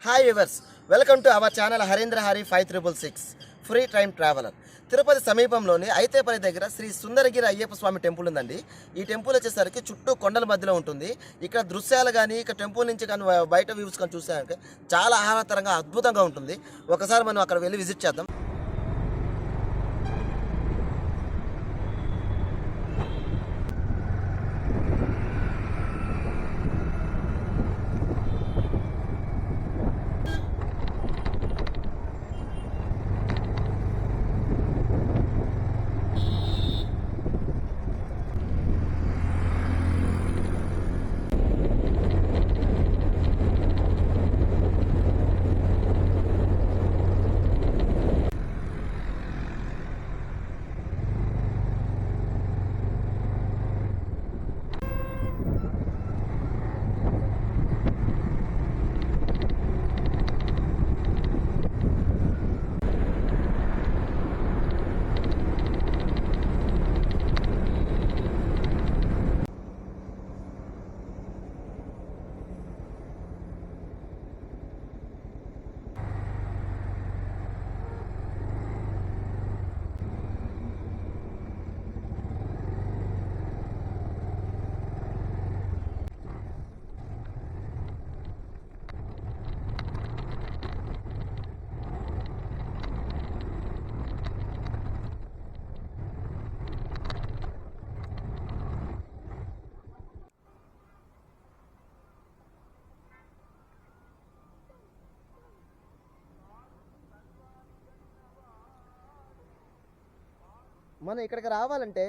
Hi viewers, welcome to our channel Harindra Hari 5366 free time traveller. Tirupati సమీపంలోని ఐతేపల్లి దగ్గర శ్రీ సుందరగిరి అయ్యప్ప స్వామి temple ఉందండి. ఈ టెంపుల్ వచ్చేసరికి చుట్టూ కొండల మధ్యలో ఉంటుంది. ఇక్కడ దృశ్యాలు కానీ ఇక్కడ టెంపుల్ నుంచి కానీ బయట వ్యూస్ కానీ చూసాక చాలా ఆహ్లాదకరంగా అద్భుతంగా ఉంటుంది. ఒకసారి మనం అక్కడ వెళ్ళి విజిట్ చేద్దాం. మనం ఇక్కడికి రావాలంటే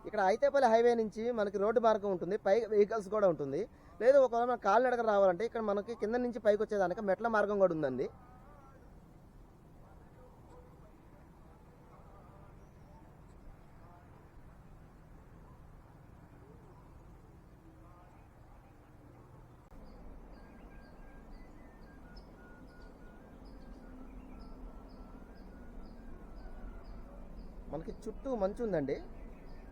ఇక్కడ ఐతేపల్లి హైవే నుంచి మనకి రోడ్డు మార్గం ఉంటుంది, పై వెహికల్స్ కూడా ఉంటుంది. లేదు ఒకవేళ మనం కాలినడక రావాలంటే ఇక్కడ మనకి కింద నుంచి పైకి వచ్చేదానికి మెట్ల మార్గం కూడా ఉందండి. మనకి చుట్టూ మంచు ఉందండి.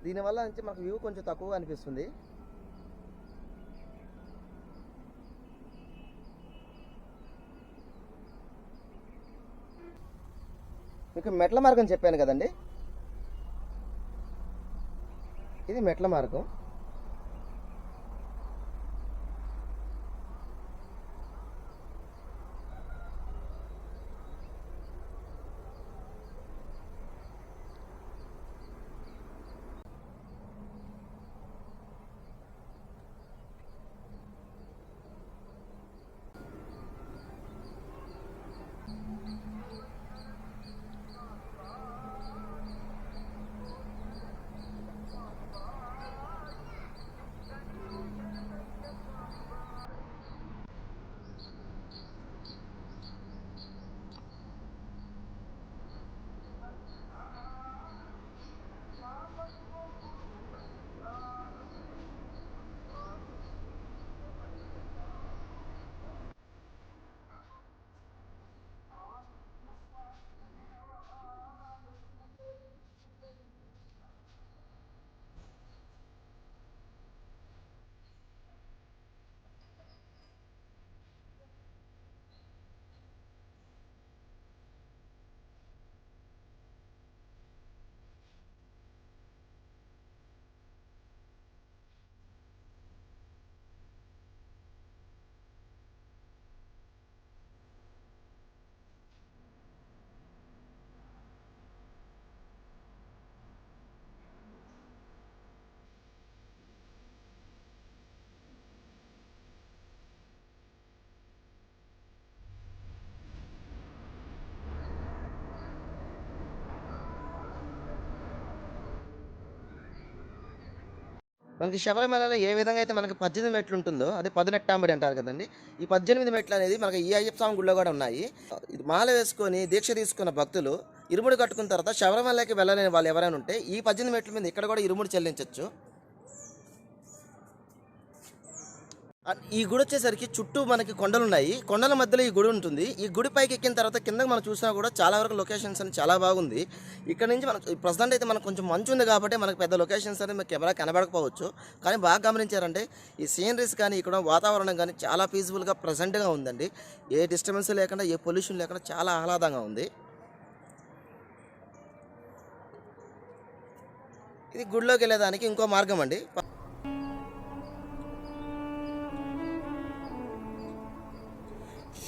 దీనివల్ల నుంచి మనకు వ్యూ కొంచెం తక్కువగా అనిపిస్తుంది. మీకు మెట్ల మార్గం చెప్పాను కదండి, ఇది మెట్ల మార్గం. మనకి శబరిమలలో ఏ విధంగా అయితే మనకి 18 మెట్లు ఉంటుందో అది 18 అంటారు కదండి. ఈ 18 మెట్లు అనేది మనకి ఈ అయ్యప్ప స్వామి గుడిలో కూడా ఉన్నాయి. ఇది మాల వేసుకొని దీక్ష తీసుకున్న భక్తులు ఇరుముడి కట్టుకున్న తర్వాత శబరిమలకి వెళ్ళలేని వాళ్ళు ఎవరైనా ఉంటే ఈ 18 మెట్ల మీద ఇక్కడ కూడా ఇరుముడి చెల్లించవచ్చు. ఈ గుడి వచ్చేసరికి చుట్టూ మనకి కొండలు ఉన్నాయి. కొండల మధ్యలో ఈ గుడి ఉంటుంది. ఈ గుడి పైకి ఎక్కిన తర్వాత కిందకి మనం చూసినా కూడా చాలా వరకు లొకేషన్స్ అని చాలా బాగుంది. ఇక్కడ నుంచి మనకు ప్రజెంట్ అయితే మనకు కొంచెం మంచు ఉంది కాబట్టి మనకు పెద్ద లొకేషన్స్ అనేది మీకు కెమెరా కనబడకపోవచ్చు. కానీ బాగా గమనించారంటే ఈ సీనరీస్ కానీ ఇక్కడ వాతావరణం కానీ చాలా పీస్ఫుల్గా ప్రజెంట్గా ఉందండి. ఏ డిస్టర్బెన్స్ లేకుండా ఏ పొల్యూషన్ లేకుండా చాలా ఆహ్లాదంగా ఉంది. ఇది గుడిలోకి వెళ్ళేదానికి ఇంకో మార్గం అండి.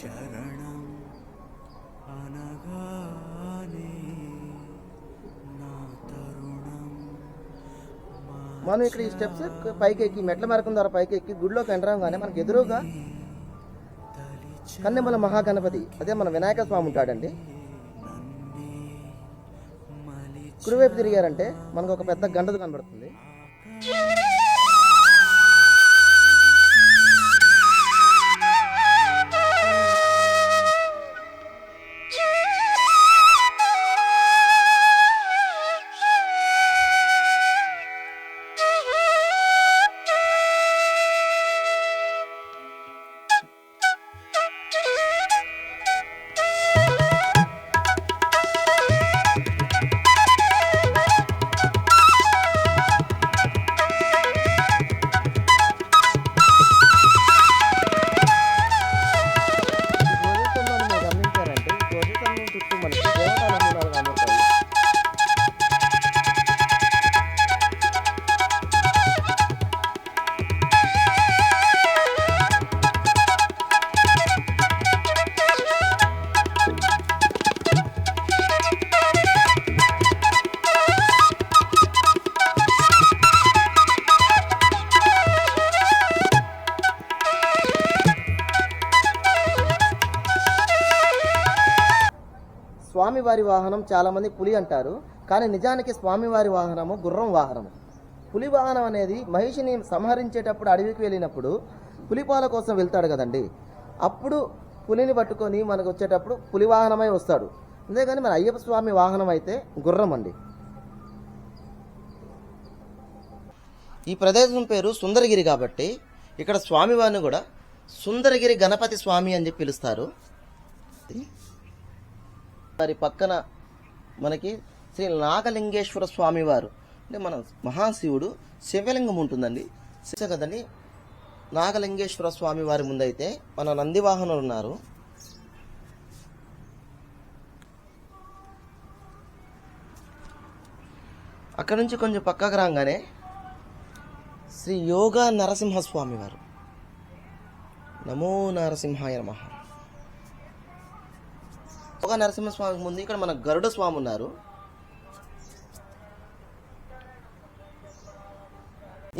శరణం అనగానే నా తరుణం. మనం ఇక్కడ ఈ స్టెప్స్ పైకి ఎక్కి మెట్ల మార్గం ద్వారా పైకి ఎక్కి గుడిలోకి ఎంటరంగానే మనకు ఎదురుగా కన్నెమల మహాగణపతి అదే మన వినాయక స్వామి ఉంటాడండి. కుడివైపు తిరిగారంటే మనకు ఒక పెద్ద గంటది కనబడుతుంది. స్వామివారి వాహనం చాలామంది పులి అంటారు, కానీ నిజానికి స్వామివారి వాహనము గుర్రం వాహనము. పులి వాహనం అనేది మహిషిని సంహరించేటప్పుడు అడవికి వెళ్ళినప్పుడు పులిపాల కోసం వెళ్తాడు కదండి, అప్పుడు పులిని పట్టుకొని మనకు వచ్చేటప్పుడు పులి వాహనమై వస్తాడు. అంతేగాని మన అయ్యప్ప స్వామి వాహనం అయితే గుర్రం అండి. ఈ ప్రదేశం పేరు సుందరగిరి కాబట్టి ఇక్కడ స్వామివారిని కూడా సుందరగిరి గణపతి స్వామి అని చెప్పి పిలుస్తారు. వారి పక్కన మనకి శ్రీ నాగలింగేశ్వర స్వామి వారు అంటే మన మహాశివుడు శివలింగం ఉంటుందండి కదండి. నాగలింగేశ్వర స్వామి వారి ముందైతే మన నందివాహనులు ఉన్నారు. అక్కడ నుంచి కొంచెం పక్కకు రాగానే శ్రీ యోగా నరసింహస్వామి వారు, నమో నరసింహాయ నమః. యోగా నరసింహస్వామికి ముందు ఇక్కడ మన గరుడ స్వామి ఉన్నారు.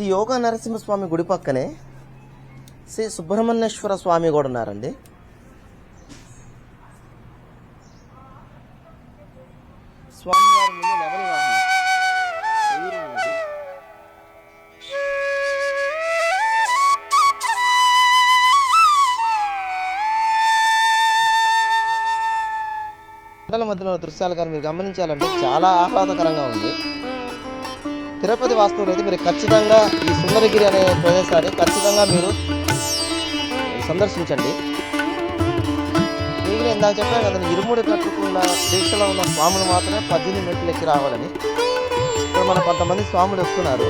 ఈ యోగా నరసింహస్వామి గుడి పక్కనే శ్రీ సుబ్రహ్మణ్యేశ్వర స్వామి కూడా ఉన్నారండి. స్వామివారి ముందు నెమలి వాహనం కొండల మధ్యలో దృశ్యాలు కానీ మీరు గమనించాలంటే చాలా ఆహ్లాదకరంగా ఉంది. తిరుపతి వాస్తవులు అయితే మీరు ఖచ్చితంగా ఈ సుందరగిరి అనే ప్రదేశాన్ని ఖచ్చితంగా మీరు సందర్శించండి. మిగిలిన ఇందాక చెప్పాను కదండి, ఇరుముడి కట్టుకున్న దీక్షలో ఉన్న స్వాములు మాత్రమే 18 మెట్లు ఎక్కి రావాలని. ఇక్కడ మన కొంతమంది స్వాములు వస్తున్నారు.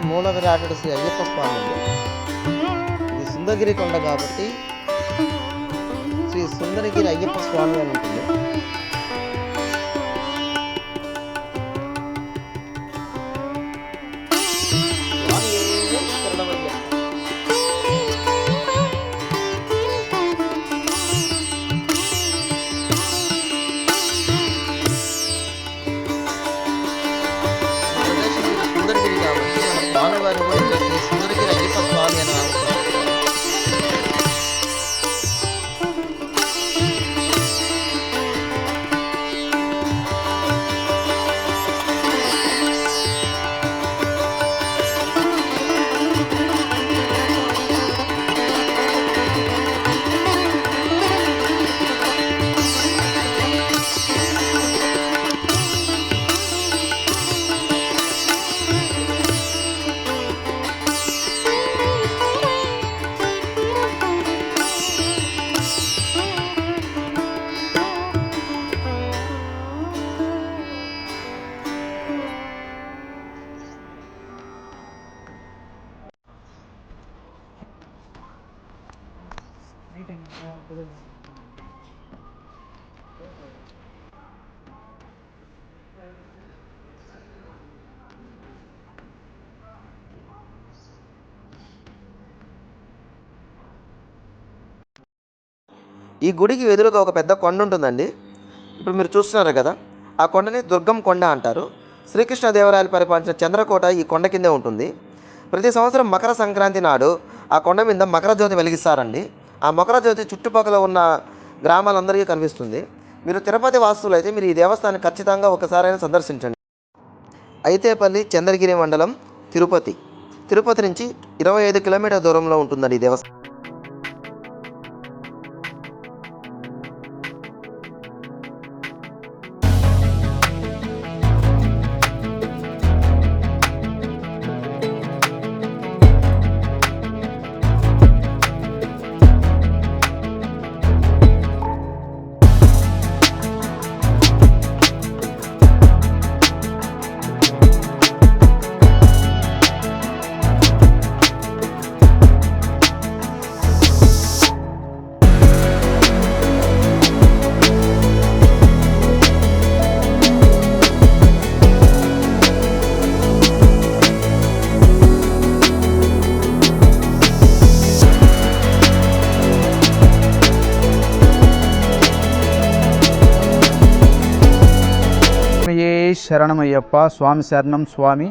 మూలగిరి ఆటడు శ్రీ అయ్యప్ప స్వామి. ఇది సుందరగిరి కొండ కాబట్టి శ్రీ సుందరగిరి అయ్యప్ప స్వామి అని ఉంటుంది. సుందరగిరి కాబట్టి మన స్వామివారి కూడా శ్రీ సుందరగిరి అయ్యప్ప స్వామి అని ఈ గుడికి ఎదురుగా ఒక పెద్ద కొండ ఉంటుందండి. ఇప్పుడు మీరు చూస్తున్నారు కదా, ఆ కొండని దుర్గం కొండ అంటారు. శ్రీకృష్ణదేవరాయలు పరిపాలించిన చంద్రకోట ఈ కొండ కిందే ఉంటుంది. ప్రతి సంవత్సరం మకర సంక్రాంతి నాడు ఆ కొండ మీద మకర జ్యోతి వెలిగిస్తారండి. ఆ మకర జ్యోతి చుట్టుపక్కల ఉన్న గ్రామాలందరికీ కనిపిస్తుంది. మీరు తిరుపతి వాసులు అయితే మీరు ఈ దేవస్థానాన్ని ఖచ్చితంగా ఒకసారైనా సందర్శించండి. ఐతేపల్లి, చంద్రగిరి మండలం, తిరుపతి నుంచి 25 కిలోమీటర్ల దూరంలో ఉంటుందండి ఈ దేవస్థానం. శరణమయ్యప్ప స్వామి శరణం స్వామి.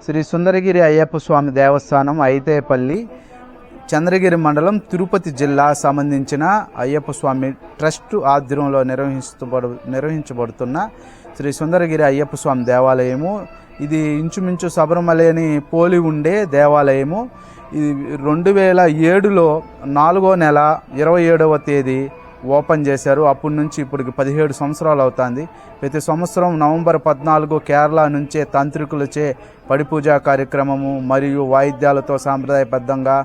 శ్రీ సుందరగిరి అయ్యప్ప స్వామి దేవస్థానం ఐతేపల్లి, చంద్రగిరి మండలం, తిరుపతి జిల్లా సంబంధించిన అయ్యప్ప స్వామి ట్రస్ట్ ఆధ్వర్యంలో నిర్వహించబడుతున్న శ్రీ సుందరగిరి అయ్యప్ప స్వామి దేవాలయము. ఇది ఇంచుమించు శబరిమలని పోలి ఉండే దేవాలయము. ఇది 2007లో 4వ నెల 27వ తేదీ ఓపెన్ చేశారు. అప్పటి నుంచి ఇప్పటికి 17 సంవత్సరాలు అవుతుంది. ప్రతి సంవత్సరం నవంబర్ 14 కేరళ నుంచే తాంత్రికులచే పడి పూజా కార్యక్రమము మరియు వాయిద్యాలతో సాంప్రదాయబద్ధంగా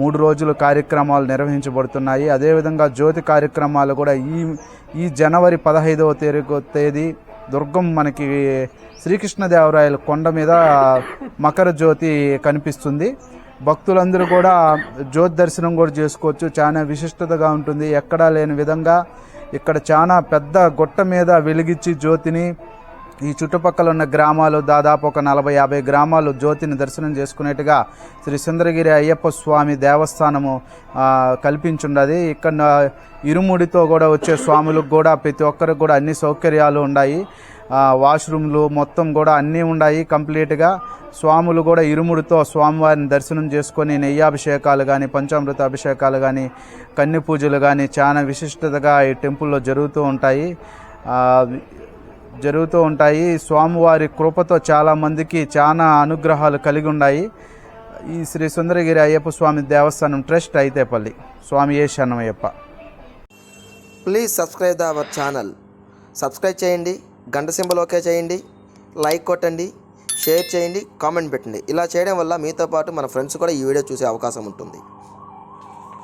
3 రోజులు కార్యక్రమాలు నిర్వహించబడుతున్నాయి. అదేవిధంగా జ్యోతి కార్యక్రమాలు కూడా ఈ జనవరి 15వ తేదీ దుర్గం మనకి శ్రీకృష్ణదేవరాయల కొండ మీద మకర జ్యోతి కనిపిస్తుంది. భక్తులందరూ కూడా జ్యోతి దర్శనం కూడా చేసుకోవచ్చు. చాలా విశిష్టతగా ఉంటుంది. ఎక్కడా లేని విధంగా ఇక్కడ చాలా పెద్ద గొట్ట మీద వెలిగించి జ్యోతిని ఈ చుట్టుపక్కల ఉన్న గ్రామాలు దాదాపు ఒక 40-50 గ్రామాలు జ్యోతిని దర్శనం చేసుకునేట్టుగా శ్రీ సుందరగిరి అయ్యప్ప స్వామి దేవస్థానము కల్పించున్నది. ఇక్కడ ఇరుముడితో కూడా వచ్చే స్వాములకు కూడా ప్రతి ఒక్కరికి కూడా అన్ని సౌకర్యాలు ఉన్నాయి. వాష్రూమ్లు మొత్తం కూడా అన్నీ ఉన్నాయి కంప్లీట్గా. స్వాములు కూడా ఇరుముడితో స్వామివారిని దర్శనం చేసుకొని నెయ్యాభిషేకాలు కానీ, పంచామృత అభిషేకాలు కానీ, కన్ని పూజలు కానీ చాలా విశిష్టతగా ఈ టెంపుల్లో జరుగుతూ ఉంటాయి. స్వామివారి కృపతో చాలామందికి చాలా అనుగ్రహాలు కలిగి ఉన్నాయి. ఈ శ్రీ సుందరగిరి అయ్యప్ప స్వామి దేవస్థానం ట్రస్ట్ ఐతేపల్లి. స్వామి శరణమయ్యప్ప. Please subscribe our channel. Subscribe చేయండి, గంట సింబల్ ఓకే చేయండి, లైక్ కొట్టండి, షేర్ చేయండి, కామెంట్ పెట్టండి. ఇలా చేయడం వల్ల మీతో పాటు మన ఫ్రెండ్స్ కూడా ఈ వీడియో చూసే అవకాశం ఉంటుంది.